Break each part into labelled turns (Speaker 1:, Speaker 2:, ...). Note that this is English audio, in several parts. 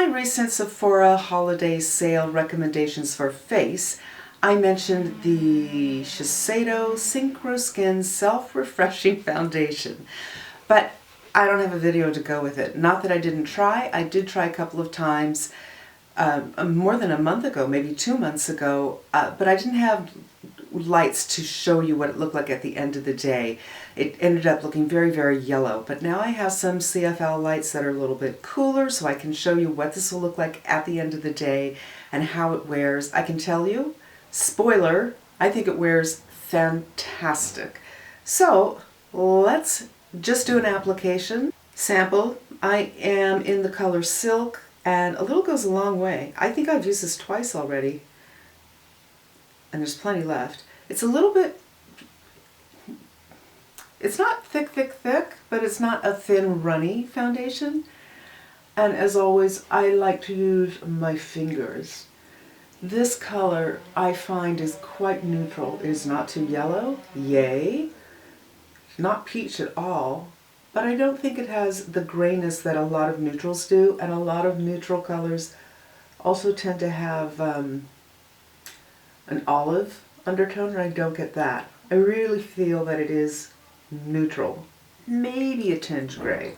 Speaker 1: my recent Sephora holiday sale recommendations for face, I mentioned the Shiseido Synchro Skin Self-Refreshing Foundation, but I don't have a video to go with it. Not that I didn't try. I did try a couple of times more than a month ago, maybe 2 months ago, but I didn't have lights to show you what it looked like at the end of the day. It ended up looking very, very yellow, but now I have some CFL lights that are a little bit cooler, so I can show you what this will look like at the end of the day and how it wears. I can tell you, spoiler, I think it wears fantastic. So let's just do an application sample. I am in the color Silk, and a little goes a long way. I think I've used this twice already, and there's plenty left. It's a little bit, it's not thick, thick, thick, but it's not a thin, runny foundation. And as always, I like to use my fingers. This color I find is quite neutral. It is not too yellow, yay. Not peach at all, but I don't think it has the grayness that a lot of neutrals do, and a lot of neutral colors also tend to have an olive undertone, and I don't get that. I really feel that it is neutral, maybe a tinge gray.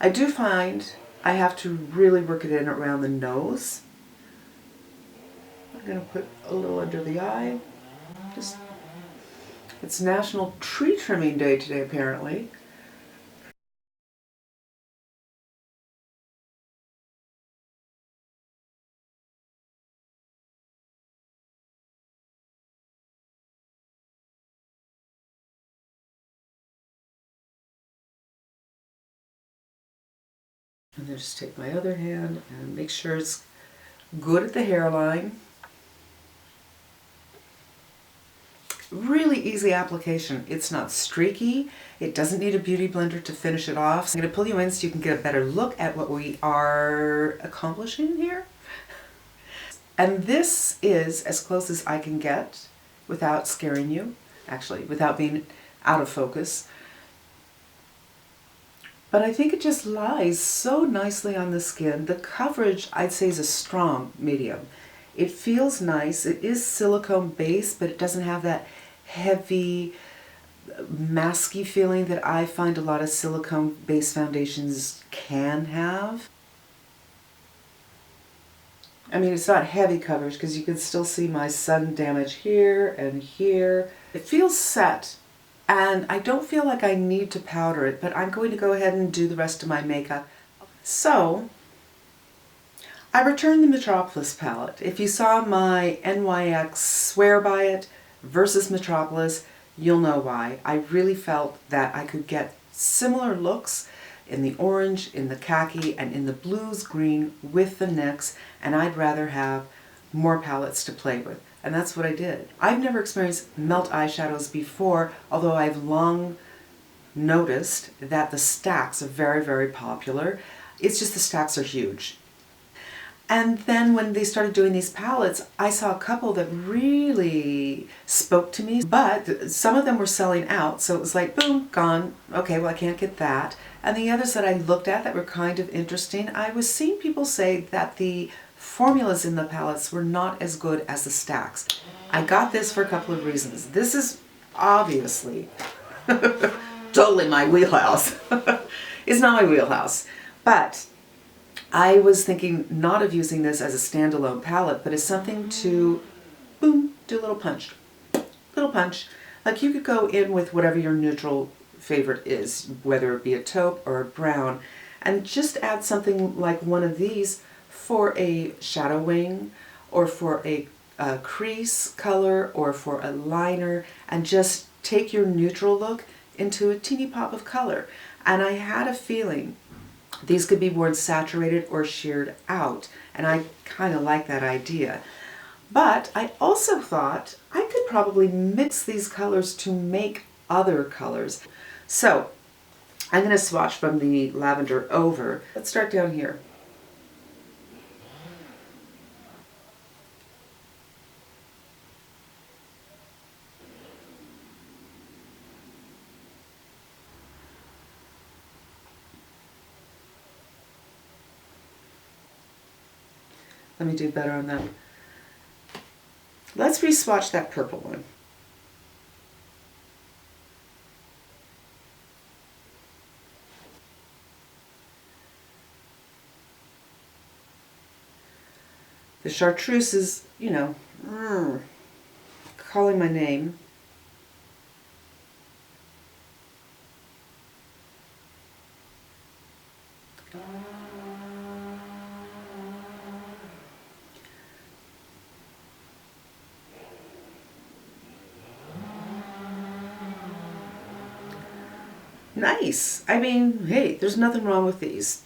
Speaker 1: I do find I have to really work it in around the nose. I'm going to put a little under the eye. It's National Tree Trimming Day today, apparently. And then just take my other hand and make sure it's good at the hairline. Really easy application. It's not streaky. It doesn't need a beauty blender to finish it off. So I'm going to pull you in so you can get a better look at what we are accomplishing here. And this is as close as I can get without scaring you, actually, without being out of focus. But I think it just lies so nicely on the skin. The coverage, I'd say, is a strong medium. It feels nice. It is silicone based, but it doesn't have that heavy, masky feeling that I find a lot of silicone based foundations can have. I mean, it's not heavy coverage because you can still see my sun damage here and here. It feels set. And I don't feel like I need to powder it, but I'm going to go ahead and do the rest of my makeup. So, I returned the Metropolis palette. If you saw my NYX Swear By It versus Metropolis, you'll know why. I really felt that I could get similar looks in the orange, in the khaki, and in the blues green with the NYX, and I'd rather have more palettes to play with. And that's what I did. I've never experienced melt eyeshadows before, although I've long noticed that the stacks are very, very popular. It's just the stacks are huge. And then when they started doing these palettes, I saw a couple that really spoke to me, but some of them were selling out, so it was like, boom, gone. Okay, well, I can't get that. And the others that I looked at that were kind of interesting, I was seeing people say that the formulas in the palettes were not as good as the stacks. I got this for a couple of reasons. This is obviously totally my wheelhouse. It's not my wheelhouse, but I was thinking not of using this as a standalone palette, but as something to, boom, do a little punch. Little punch. Like you could go in with whatever your neutral favorite is, whether it be a taupe or a brown, and just add something like one of these for a shadow wing, or for a crease color, or for a liner, and just take your neutral look into a teeny pop of color. And I had a feeling these could be worn saturated or sheared out, and I kind of like that idea. But I also thought I could probably mix these colors to make other colors. So I'm going to swatch from the lavender over. Let's start down here. Let me do better on that. Let's re-swatch that purple one. The chartreuse is, you know, calling my name. Nice. I mean, hey, there's nothing wrong with these.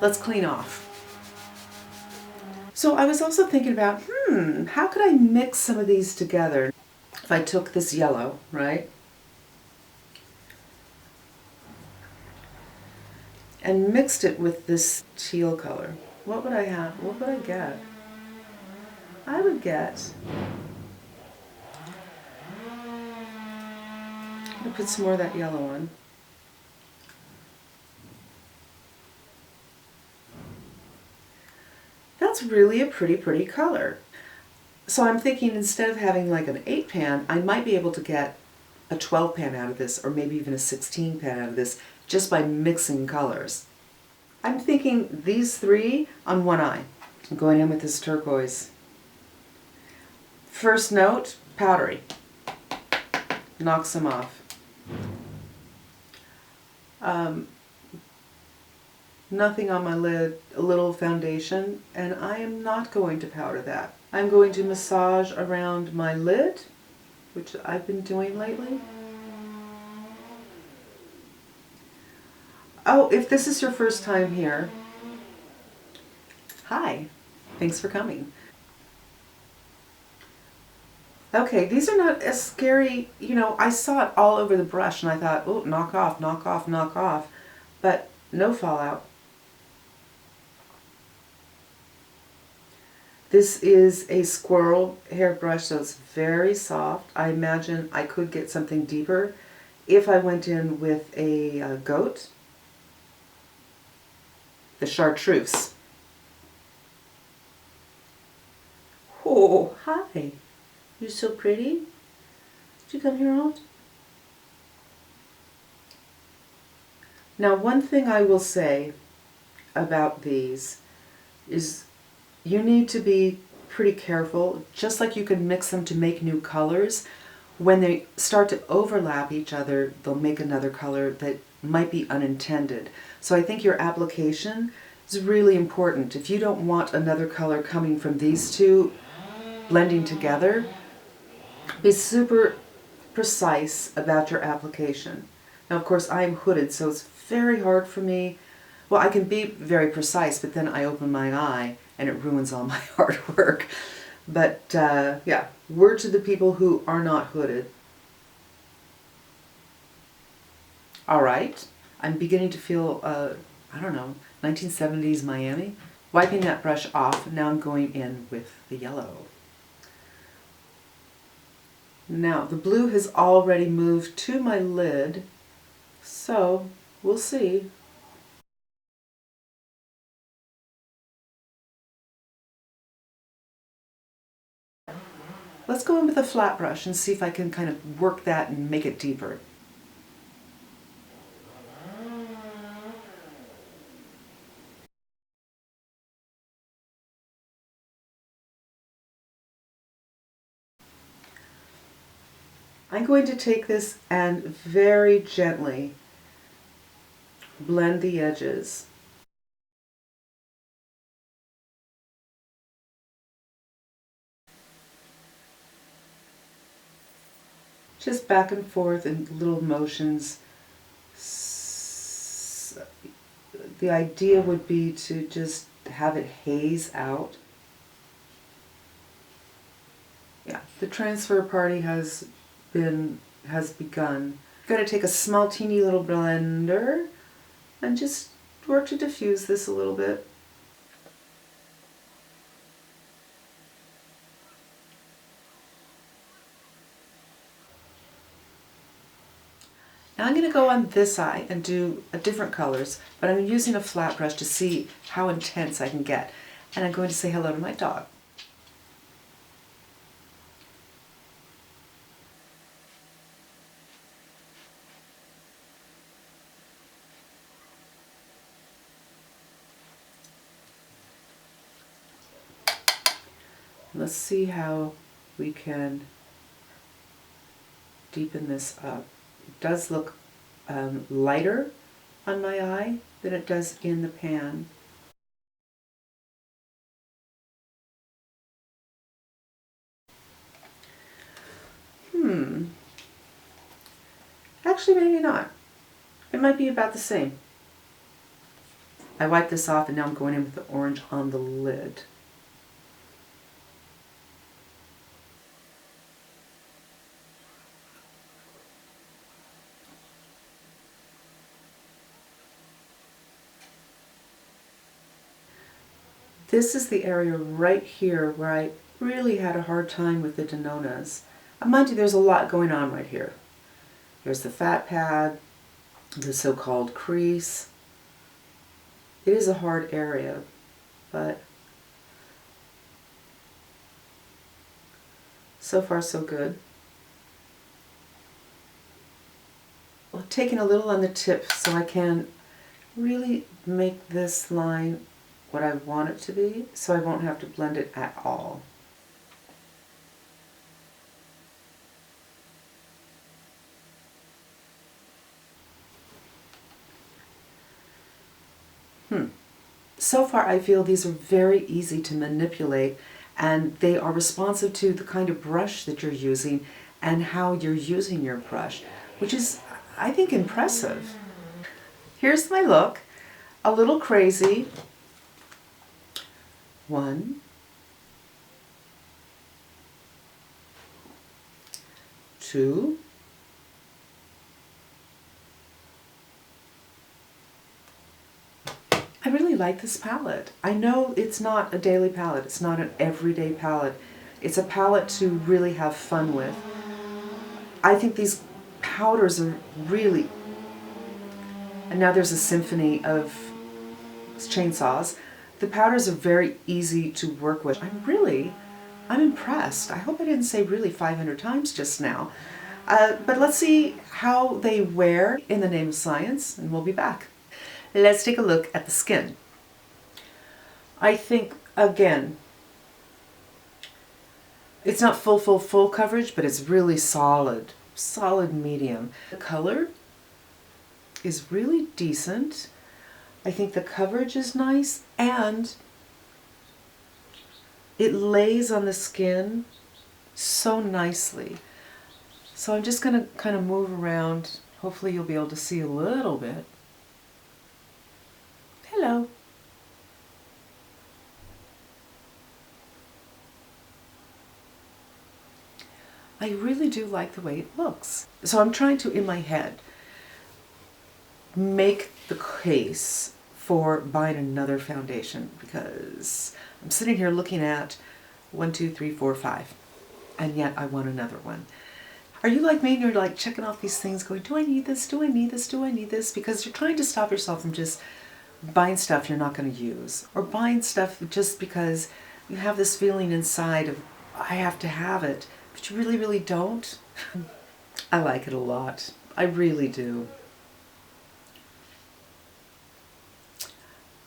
Speaker 1: Let's clean off. So I was also thinking about, how could I mix some of these together? If I took this yellow, right? And mixed it with this teal color. What would I have? What would I get? I would get... I'm going to put some more of that yellow on. That's really a pretty color. So I'm thinking instead of having like an 8 pan, I might be able to get a 12 pan out of this, or maybe even a 16 pan out of this, just by mixing colors. I'm thinking these three on one eye. I'm going in with this turquoise. First note, powdery. Knocks them off. Nothing on my lid, a little foundation, and I am not going to powder that. I'm going to massage around my lid, which I've been doing lately. Oh, if this is your first time here, hi, thanks for coming. Okay, these are not as scary, you know, I saw it all over the brush and I thought, oh, knock off, knock off, knock off, but no fallout. This is a squirrel hairbrush, so it's very soft. I imagine I could get something deeper if I went in with a goat. The chartreuse. Oh, hi. You're so pretty. Did you come here out? Now, one thing I will say about these is you need to be pretty careful, just like you can mix them to make new colors. When they start to overlap each other, they'll make another color that might be unintended. So I think your application is really important. If you don't want another color coming from these two blending together, be super precise about your application. Now, of course, I am hooded, so it's very hard for me. Well, I can be very precise, but then I open my eye and it ruins all my hard work. But yeah, word to the people who are not hooded. All right, I'm beginning to feel, I don't know, 1970s Miami. Wiping that brush off, now I'm going in with the yellow. Now, the blue has already moved to my lid, so we'll see. Let's go in with a flat brush and see if I can kind of work that and make it deeper. I'm going to take this and very gently blend the edges. Just back and forth in little motions. The idea would be to just have it haze out. Yeah, the transfer party has begun. I'm going to take a small teeny little blender and just work to diffuse this a little bit. Now I'm going to go on this eye and do different colors, but I'm using a flat brush to see how intense I can get. and I'm going to say hello to my dog. Let's see how we can deepen this up. It does look lighter on my eye than it does in the pan. Actually, maybe not. It might be about the same. I wiped this off and now I'm going in with the orange on the lid. This is the area right here where I really had a hard time with the Denonas. Mind you, there's a lot going on right here. There's the fat pad, the so-called crease. It is a hard area, but so far so good. Well, taking a little on the tip so I can really make this line what I want it to be, so I won't have to blend it at all. So far I feel these are very easy to manipulate, and they are responsive to the kind of brush that you're using and how you're using your brush, which is, I think, impressive. Here's my look. A little crazy. 1, 2, 3. I really like this palette. I know it's not a daily palette. It's not an everyday palette. It's a palette to really have fun with. I think these powders are really... And now there's a symphony of chainsaws. The powders are very easy to work with. I'm impressed. I hope I didn't say really 500 times just now. But let's see how they wear in the name of science, and we'll be back. Let's take a look at the skin. I think, again, it's not full coverage, but it's really solid medium. The color is really decent. I think the coverage is nice, and it lays on the skin so nicely. So I'm just going to kind of move around. Hopefully you'll be able to see a little bit. Hello. I really do like the way it looks. So I'm trying to, in my head, make the case for buying another foundation, because I'm sitting here looking at 1, 2, 3, 4, 5, and yet I want another one. Are you like me and you're like checking off these things going, do I need this, do I need this, do I need this? Because you're trying to stop yourself from just buying stuff you're not going to use, or buying stuff just because you have this feeling inside of, I have to have it, but you really don't. I like it a lot. I really do.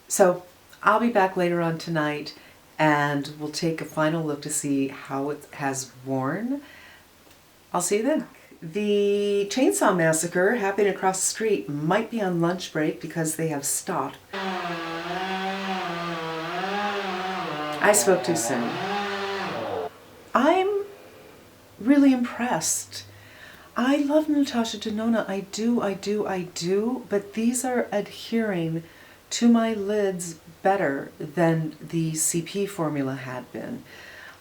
Speaker 1: So I'll be back later on tonight and we'll take a final look to see how it has worn. I'll see you then. The Chainsaw Massacre happening across the street might be on lunch break because they have stopped. I spoke too soon. I'm really impressed. I love Natasha Denona. I do, but these are adhering to my lids better than the CP formula had been.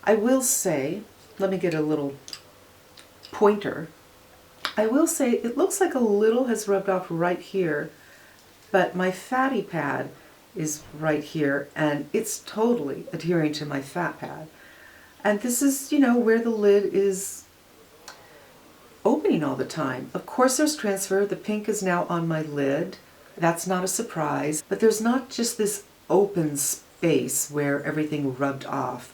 Speaker 1: I will say, let me get a little pointer. I will say it looks like a little has rubbed off right here, but my fatty pad is right here and it's totally adhering to my fat pad. And this is, you know, where the lid is opening all the time. Of course there's transfer. The pink is now on my lid. That's not a surprise. But there's not just this open space face where everything rubbed off.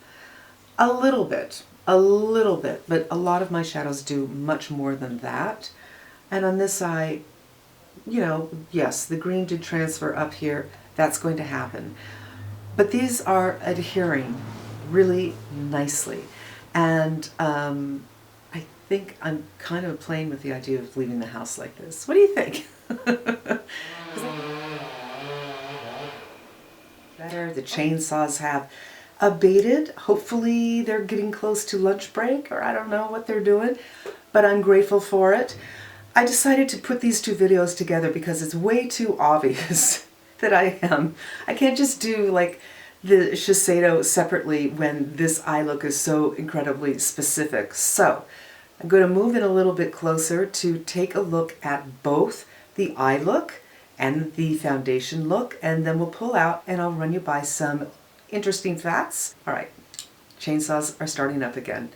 Speaker 1: A little bit, but a lot of my shadows do much more than that. And on this eye, you know, yes, the green did transfer up here. That's going to happen. But these are adhering really nicely. And I think I'm kind of playing with the idea of leaving the house like this. What do you think? Better. The chainsaws have abated. Hopefully they're getting close to lunch break, or I don't know what they're doing, but I'm grateful for it. I decided to put these two videos together because it's way too obvious that I can't just do like the Shiseido separately when this eye look is so incredibly specific. So I'm going to move in a little bit closer to take a look at both the eye look and the foundation look, and then we'll pull out and I'll run you by some interesting facts. All right, chainsaws are starting up again.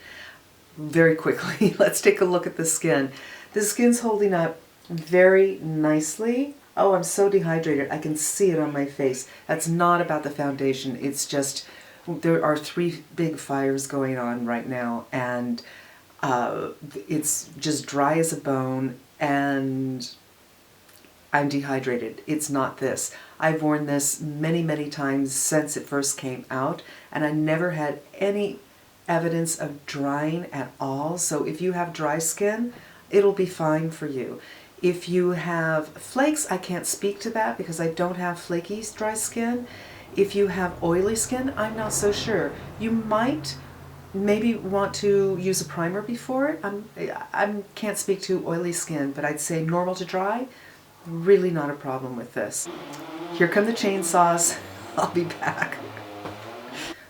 Speaker 1: Very quickly, let's take a look at the skin. The skin's holding up very nicely. Oh, I'm so dehydrated. I can see it on my face. That's not about the foundation. It's just, there are 3 big fires going on right now, and it's just dry as a bone, and I'm dehydrated. It's not this. I've worn this many, many times since it first came out, and I never had any evidence of drying at all. So if you have dry skin, it'll be fine for you. If you have flakes, I can't speak to that because I don't have flaky dry skin. If you have oily skin, I'm not so sure. You might maybe want to use a primer before it. I can't speak to oily skin, but I'd say normal to dry, really not a problem with this. Here come the chainsaws. I'll be back.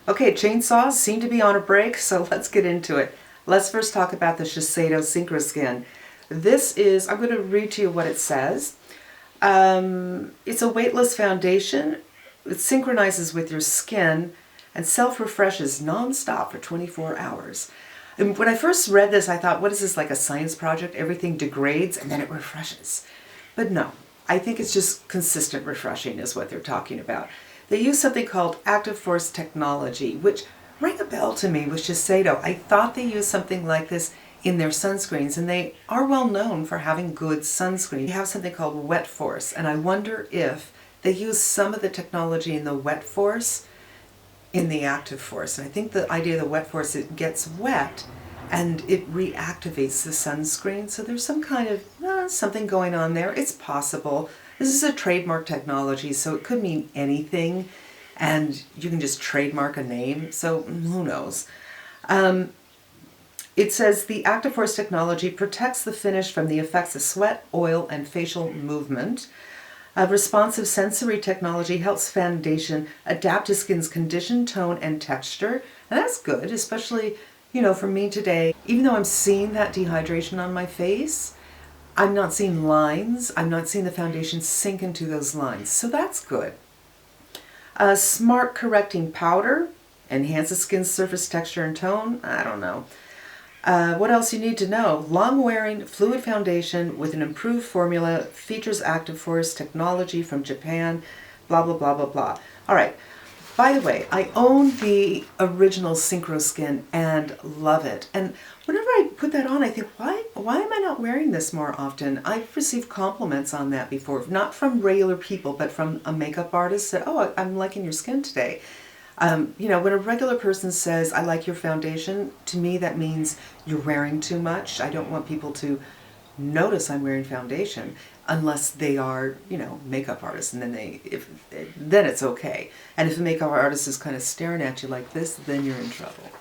Speaker 1: Okay, chainsaws seem to be on a break, so let's get into it. Let's first talk about the Shiseido Synchro Skin. This is, I'm going to read to you what it says. It's a weightless foundation. It synchronizes with your skin and self-refreshes non-stop for 24 hours. And when I first read this, I thought, what is this, like a science project? Everything degrades and then it refreshes. But no, I think it's just consistent refreshing is what they're talking about. They use something called Active Force technology, which rang a bell to me with Shiseido. I thought they used something like this in their sunscreens, and they are well known for having good sunscreen. They have something called Wet Force, and I wonder if they use some of the technology in the Wet Force in the Active Force. And I think the idea of the Wet Force, it gets wet and it reactivates the sunscreen. So there's some kind of something going on there. It's possible. This is a trademark technology, so it could mean anything, and you can just trademark a name, so who knows. It says the Active Force technology protects the finish from the effects of sweat, oil, and facial movement. Responsive sensory technology helps foundation adapt to skin's condition, tone, and texture. And that's good, especially, you know, for me today. Even though I'm seeing that dehydration on my face, I'm not seeing lines. I'm not seeing the foundation sink into those lines. So that's good. Smart correcting powder enhances skin's surface texture and tone. I don't know. What else you need to know? Long-wearing fluid foundation with an improved formula, features Active Force technology from Japan, blah, blah, blah, blah, blah. All right. By the way, I own the original Synchro Skin and love it. And whenever I put that on, I think, why am I not wearing this more often? I've received compliments on that before, not from regular people, but from a makeup artist that, oh, I'm liking your skin today. You know, when a regular person says, I like your foundation, to me that means you're wearing too much. I don't want people to notice I'm wearing foundation unless they are, you know, makeup artists, and then then it's okay. And if a makeup artist is kind of staring at you like this, then you're in trouble.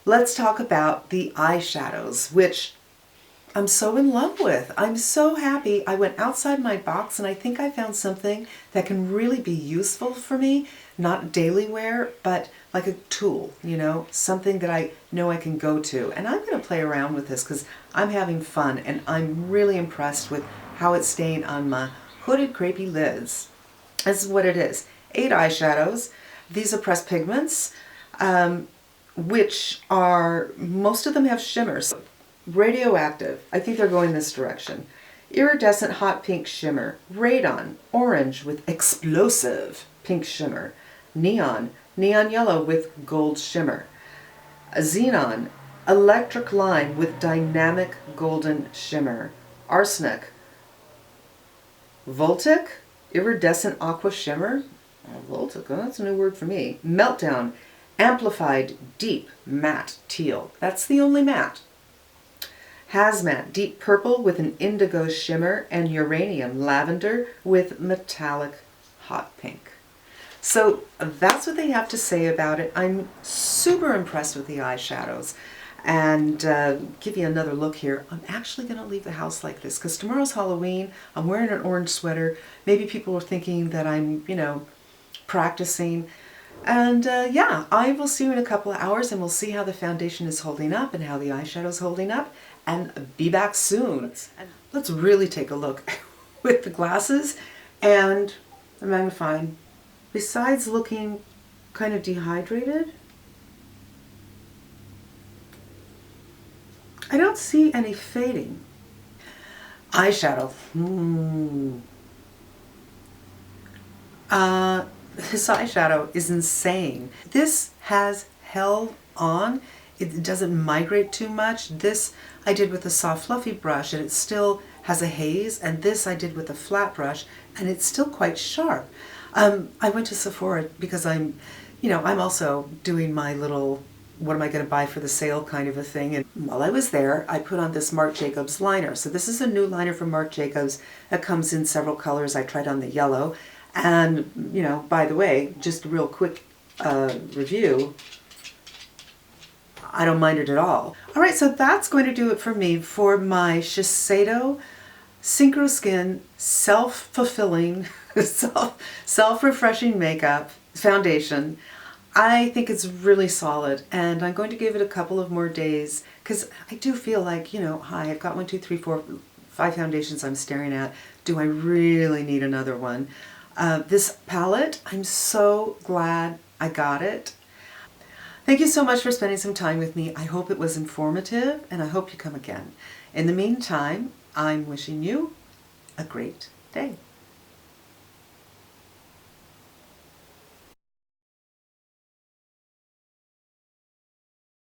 Speaker 1: Let's talk about the eyeshadows, which I'm so in love with. I'm so happy. I went outside my box and I think I found something that can really be useful for me, not daily wear, but like a tool, you know, something that I know I can go to. And I'm going to play around with this because I'm having fun and I'm really impressed with how it's staying on my hooded crepey lids. This is what it is. 8 eyeshadows. These are pressed pigments, which are, most of them have shimmers. Radioactive, I think they're going this direction. Iridescent hot pink shimmer. Radon, orange with explosive pink shimmer. Neon, neon yellow with gold shimmer. Xenon, electric lime with dynamic golden shimmer. Arsenic, Voltic, iridescent aqua shimmer. Voltic, oh, that's a new word for me. Meltdown, amplified deep matte teal. That's the only matte. Hazmat, deep purple with an indigo shimmer, and uranium, lavender with metallic hot pink. So that's what they have to say about it. I'm super impressed with the eyeshadows. And give you another look here. I'm actually going to leave the house like this because tomorrow's Halloween. I'm wearing an orange sweater. Maybe people are thinking that I'm, practicing. And yeah, I will see you in a couple of hours and we'll see how the foundation is holding up and how the eyeshadow is holding up. And be back soon. Let's really take a look with the glasses and the magnifying. Besides looking kind of dehydrated, I don't see any fading. Eyeshadow. This eyeshadow is insane. This has held on. It doesn't migrate too much. This I did with a soft fluffy brush and it still has a haze, and this I did with a flat brush and it's still quite sharp. I went to Sephora because I'm also doing my little what am I going to buy for the sale kind of a thing. And while I was there, I put on this Marc Jacobs liner. So this is a new liner from Marc Jacobs that comes in several colors. I tried on the yellow. And, by the way, just a real quick review, I don't mind it at all. All right, so that's going to do it for me for my Shiseido Synchro Skin self-fulfilling, self-refreshing makeup foundation. I think it's really solid, and I'm going to give it a couple of more days because I do feel like, hi, I've got 1, 2, 3, 4, 5 foundations I'm staring at. Do I really need another one? This palette, I'm so glad I got it. Thank you so much for spending some time with me. I hope it was informative, and I hope you come again. In the meantime, I'm wishing you a great day.